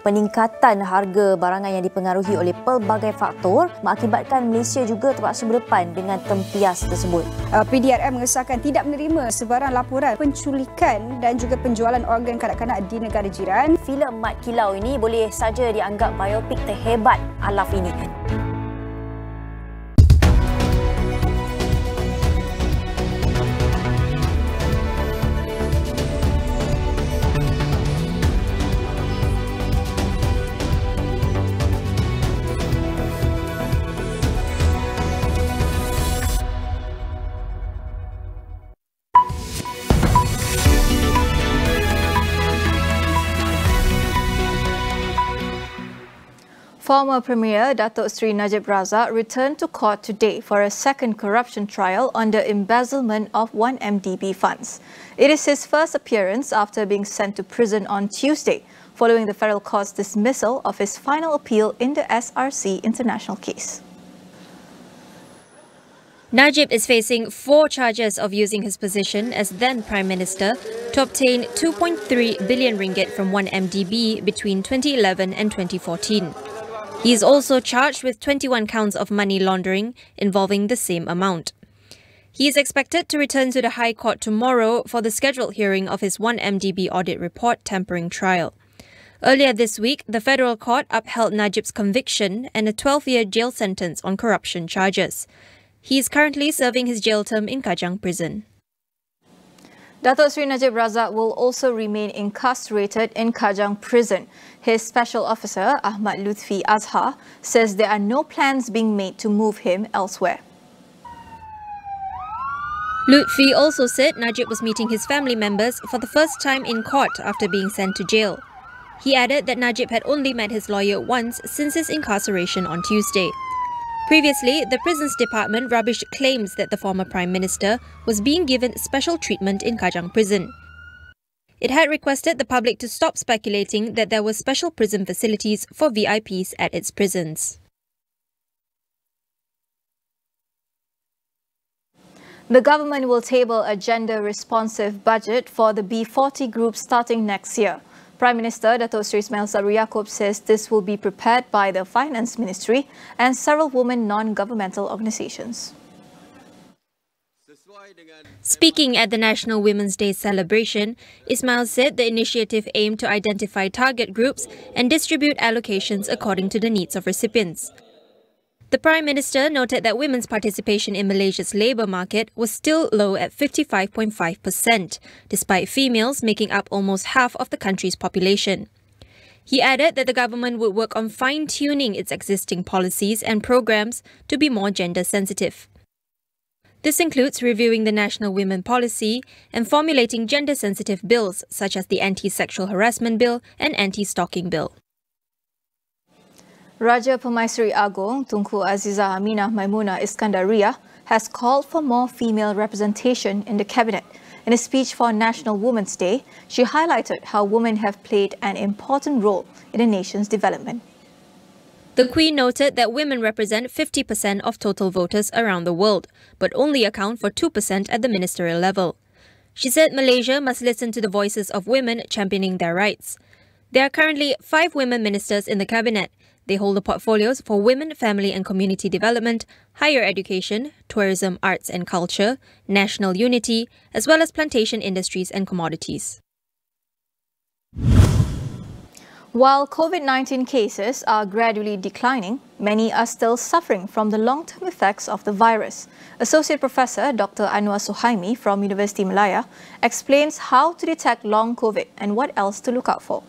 peningkatan harga barangan yang dipengaruhi oleh pelbagai faktor mengakibatkan Malaysia juga terpaksa berdepan dengan tempias tersebut. PDRM mengesahkan tidak menerima sebarang laporan penculikan dan juga penjualan organ kanak-kanak di negara jiran. Filem Mat Kilau ini boleh saja dianggap biopik terhebat alaf ini. Former Premier Datuk Seri Najib Razak returned to court today for a second corruption trial on the embezzlement of 1MDB funds. It is his first appearance after being sent to prison on Tuesday, following the federal court's dismissal of his final appeal in the SRC international case. Najib is facing 4 charges of using his position as then Prime Minister to obtain 2.3 billion ringgit from 1MDB between 2011 and 2014. He is also charged with 21 counts of money laundering involving the same amount. He is expected to return to the High Court tomorrow for the scheduled hearing of his 1MDB audit report tampering trial. Earlier this week, the Federal Court upheld Najib's conviction and a 12-year jail sentence on corruption charges. He is currently serving his jail term in Kajang prison. Datuk Seri Najib Razak will also remain incarcerated in Kajang prison. His special officer, Ahmad Lutfi Azhar, says there are no plans being made to move him elsewhere. Lutfi also said Najib was meeting his family members for the first time in court after being sent to jail. He added that Najib had only met his lawyer once since his incarceration on Tuesday. Previously, the Prisons Department rubbished claims that the former Prime Minister was being given special treatment in Kajang prison. It had requested the public to stop speculating that there were special prison facilities for VIPs at its prisons. The government will table a gender-responsive budget for the B40 group starting next year. Prime Minister Datuk Seri Ismail Sabri Yaakob says this will be prepared by the Finance Ministry and several women non-governmental organisations. Speaking at the National Women's Day celebration, Ismail said the initiative aimed to identify target groups and distribute allocations according to the needs of recipients. The Prime Minister noted that women's participation in Malaysia's labour market was still low at 55.5%, despite females making up almost half of the country's population. He added that the government would work on fine-tuning its existing policies and programs to be more gender-sensitive. This includes reviewing the National Women Policy and formulating gender-sensitive bills such as the Anti-Sexual Harassment Bill and Anti-Stalking Bill. Raja Pemaisuri Agong Tunku Azizah Aminah Maimunah Iskandaria has called for more female representation in the cabinet. In a speech for National Women's Day, she highlighted how women have played an important role in the nation's development. The Queen noted that women represent 50% of total voters around the world, but only account for 2% at the ministerial level. She said Malaysia must listen to the voices of women championing their rights. There are currently 5 women ministers in the cabinet. They hold the portfolios for women, family and community development, higher education, tourism, arts and culture, national unity, as well as plantation industries and commodities. While COVID-19 cases are gradually declining, many are still suffering from the long-term effects of the virus. Associate Professor Dr. Anwar Suhaimi from University Malaya explains how to detect long COVID and what else to look out for.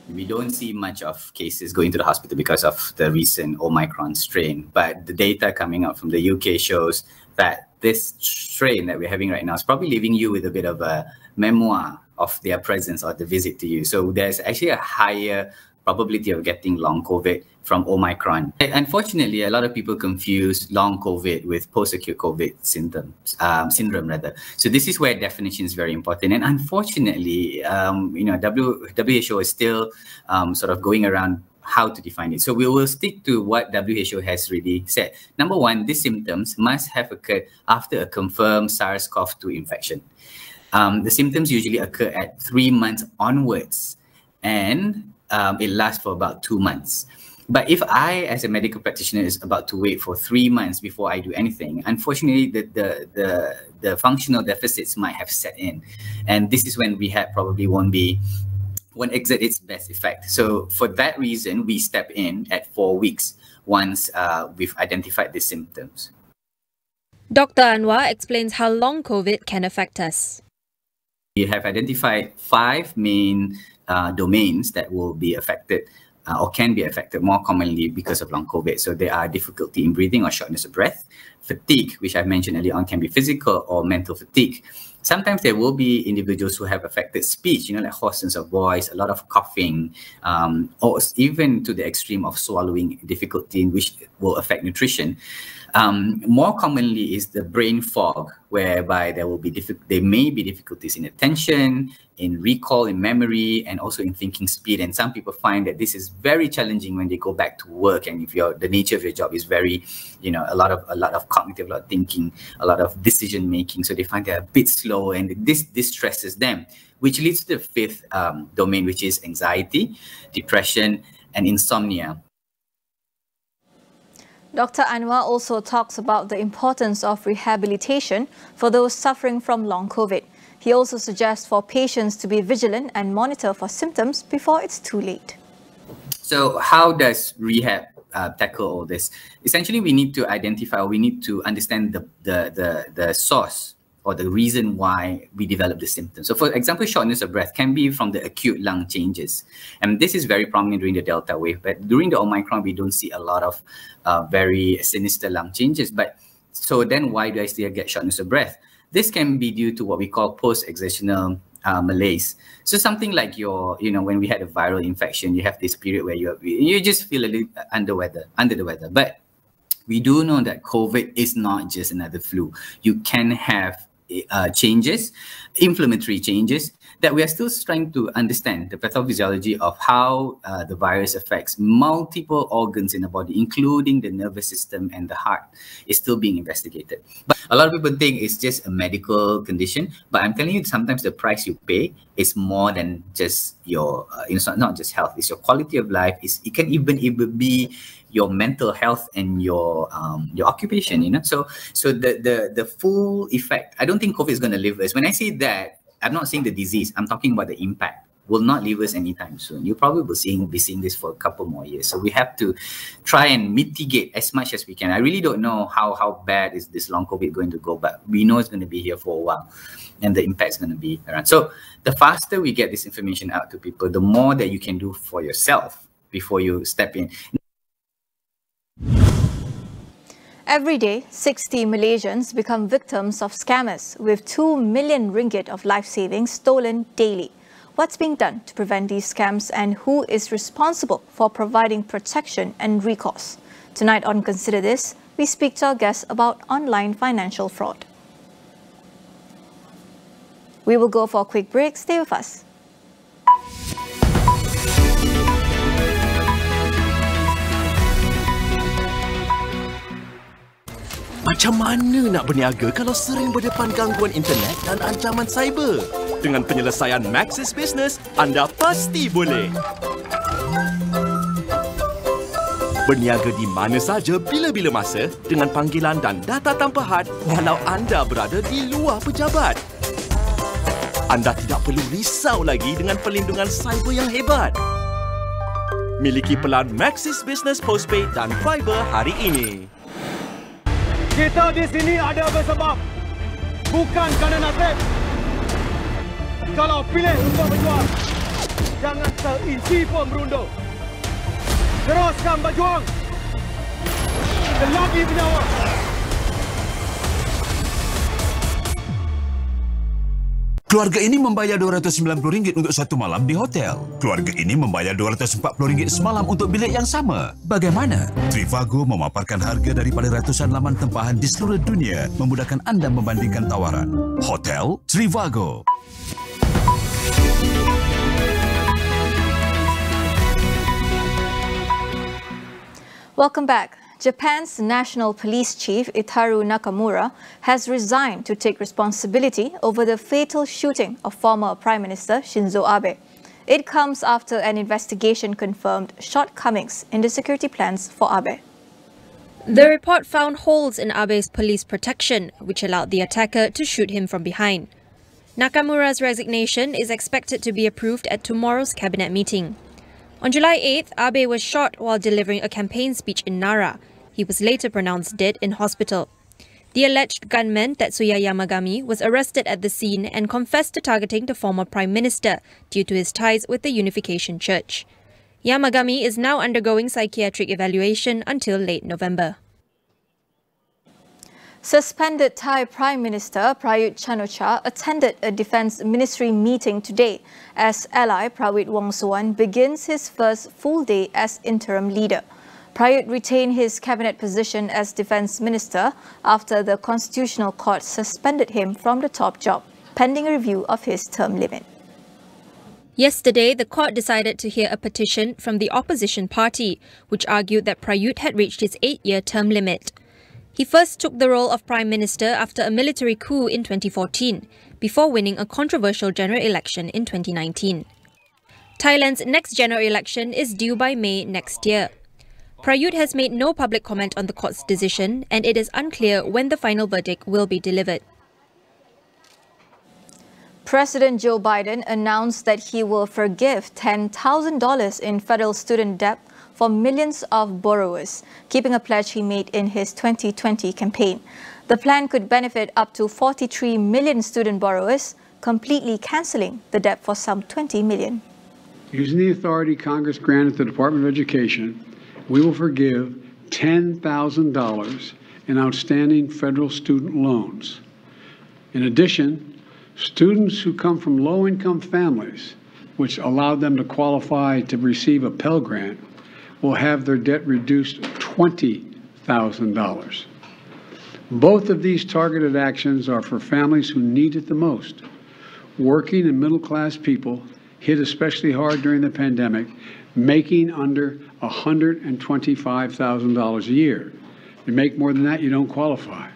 We don't see much of cases going to the hospital because of the recent Omicron strain, but the data coming out from the UK shows that this strain that we're having right now is probably leaving you with a bit of a memoir of their presence or the visit to you. So there's actually a higher probability of getting long COVID from Omicron. Unfortunately, a lot of people confuse long COVID with post-acute COVID syndrome. So this is where definition is very important. And unfortunately, WHO is still sort of going around how to define it. So we will stick to what WHO has really said. Number one, these symptoms must have occurred after a confirmed SARS-CoV-2 infection. The symptoms usually occur at 3 months onwards, and it lasts for about 2 months. But if I, as a medical practitioner, is about to wait for 3 months before I do anything, unfortunately, the functional deficits might have set in. And this is when rehab probably won't exert its best effect. So for that reason, we step in at 4 weeks once we've identified the symptoms. Dr. Anwar explains how long COVID can affect us. We have identified 5 main domains that will be affected or can be affected more commonly because of long COVID. So there are difficulty in breathing or shortness of breath, fatigue, which I mentioned earlier on, can be physical or mental fatigue. Sometimes there will be individuals who have affected speech, like hoarseness of voice, a lot of coughing, or even to the extreme of swallowing difficulty, which will affect nutrition. More commonly is the brain fog, whereby there may be difficulties in attention, in recall, in memory, and also in thinking speed. And some people find that this is very challenging when they go back to work. And if the nature of your job is very, a lot of cognitive, a lot of thinking, a lot of decision making, so they find they're a bit slow, and this stresses them, which leads to the 5th domain, which is anxiety, depression, and insomnia. Dr. Anwar also talks about the importance of rehabilitation for those suffering from long COVID. He also suggests for patients to be vigilant and monitor for symptoms before it's too late. So how does rehab tackle all this? Essentially, we need to identify, or we need to understand the source or the reason why we develop the symptoms. So for example, shortness of breath can be from the acute lung changes. And this is very prominent during the Delta wave, but during the Omicron, we don't see a lot of very sinister lung changes. But so then why do I still get shortness of breath? This can be due to what we call post-exertional malaise. So something like when we had a viral infection, you have this period where you just feel a little under the weather. But we do know that COVID is not just another flu. You can have changes, inflammatory changes, that we are still trying to understand the pathophysiology of how the virus affects multiple organs in the body, including the nervous system and the heart, is still being investigated. But a lot of people think it's just a medical condition, but I'm telling you, sometimes the price you pay is more than just your, it's not just health, it's your quality of life. It can even be your mental health and your occupation, So the full effect, I don't think COVID is going to leave us. When I say that, I'm not saying the disease, I'm talking about the impact. Will not leave us anytime soon. You probably will be seeing this for a couple more years. So we have to try and mitigate as much as we can. I really don't know how bad is this long COVID going to go, but we know it's going to be here for a while and the impact is going to be around. So the faster we get this information out to people, the more that you can do for yourself before you step in. Every day, 60 Malaysians become victims of scammers, with 2 million ringgit of life savings stolen daily. What's being done to prevent these scams, and who is responsible for providing protection and recourse? Tonight on Consider This, we speak to our guests about online financial fraud. We will go for a quick break. Stay with us. Macam mana nak berniaga kalau sering berdepan gangguan internet dan ancaman cyber? Dengan penyelesaian Maxis Business, anda pasti boleh. Berniaga di mana saja, bila-bila masa, dengan panggilan dan data tanpa had, walau anda berada di luar pejabat. Anda tidak perlu risau lagi dengan perlindungan cyber yang hebat. Miliki pelan Maxis Business Postpaid dan Fiber hari ini. Kita di sini ada bersebab, bukan kerana nasib. Kalau pilih untuk berjuang, jangan seinci pun berundur. Teruskan berjuang selagi bernyawa. Keluarga ini membayar RM290 untuk satu malam di hotel. Keluarga ini membayar RM240 semalam untuk bilik yang sama. Bagaimana? Trivago memaparkan harga daripada ratusan laman tempahan di seluruh dunia, memudahkan anda membandingkan tawaran. Hotel Trivago. Welcome back. Japan's National Police Chief Itaru Nakamura has resigned to take responsibility over the fatal shooting of former Prime Minister Shinzo Abe. It comes after an investigation confirmed shortcomings in the security plans for Abe. The report found holes in Abe's police protection, which allowed the attacker to shoot him from behind. Nakamura's resignation is expected to be approved at tomorrow's cabinet meeting. On July 8th, Abe was shot while delivering a campaign speech in Nara. He was later pronounced dead in hospital. The alleged gunman, Tetsuya Yamagami, was arrested at the scene and confessed to targeting the former Prime Minister due to his ties with the Unification Church. Yamagami is now undergoing psychiatric evaluation until late November. Suspended Thai Prime Minister Prayut Chan-o-cha attended a Defence Ministry meeting today as ally Prawit Wongsuwan begins his first full day as interim leader. Prayut retained his cabinet position as Defence Minister after the Constitutional Court suspended him from the top job, pending a review of his term limit. Yesterday, the court decided to hear a petition from the opposition party, which argued that Prayut had reached his 8-year term limit. He first took the role of Prime Minister after a military coup in 2014, before winning a controversial general election in 2019. Thailand's next general election is due by May next year. Prayut has made no public comment on the court's decision, and it is unclear when the final verdict will be delivered. President Joe Biden announced that he will forgive $10,000 in federal student debt for millions of borrowers, keeping a pledge he made in his 2020 campaign. The plan could benefit up to 43 million student borrowers, completely cancelling the debt for some 20 million. Using the authority Congress granted the Department of Education, we will forgive $10,000 in outstanding federal student loans. In addition, students who come from low-income families, which allowed them to qualify to receive a Pell Grant, will have their debt reduced $20,000. Both of these targeted actions are for families who need it the most. Working and middle-class people hit especially hard during the pandemic, making under $125,000 a year. If you make more than that, you don't qualify.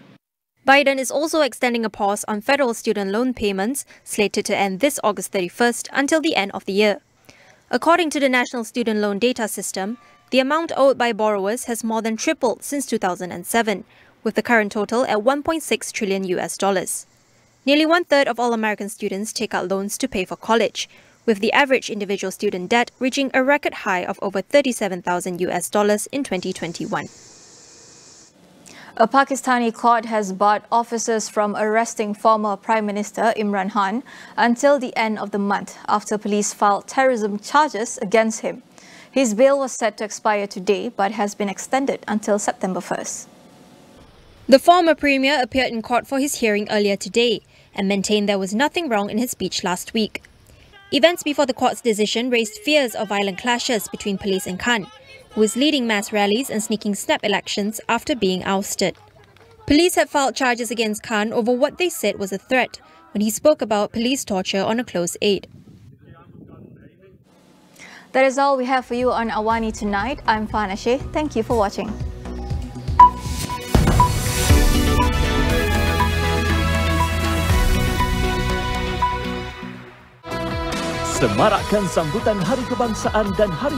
Biden is also extending a pause on federal student loan payments, slated to end this August 31st until the end of the year. According to the National Student Loan Data System, the amount owed by borrowers has more than tripled since 2007, with the current total at $1.6 trillion. Nearly one-third of all American students take out loans to pay for college, with the average individual student debt reaching a record high of over $37,000 in 2021. A Pakistani court has barred officers from arresting former Prime Minister Imran Khan until the end of the month after police filed terrorism charges against him. His bail was set to expire today but has been extended until September 1st. The former premier appeared in court for his hearing earlier today and maintained there was nothing wrong in his speech last week. Events before the court's decision raised fears of violent clashes between police and Khan, who is leading mass rallies and sneaking snap elections after being ousted. Police had filed charges against Khan over what they said was a threat when he spoke about police torture on a close aide. That is all we have for you on Awani tonight. I'm Fanashe. Thank you for watching. Semarakkan sambutan Hari Kebangsaan dan Hari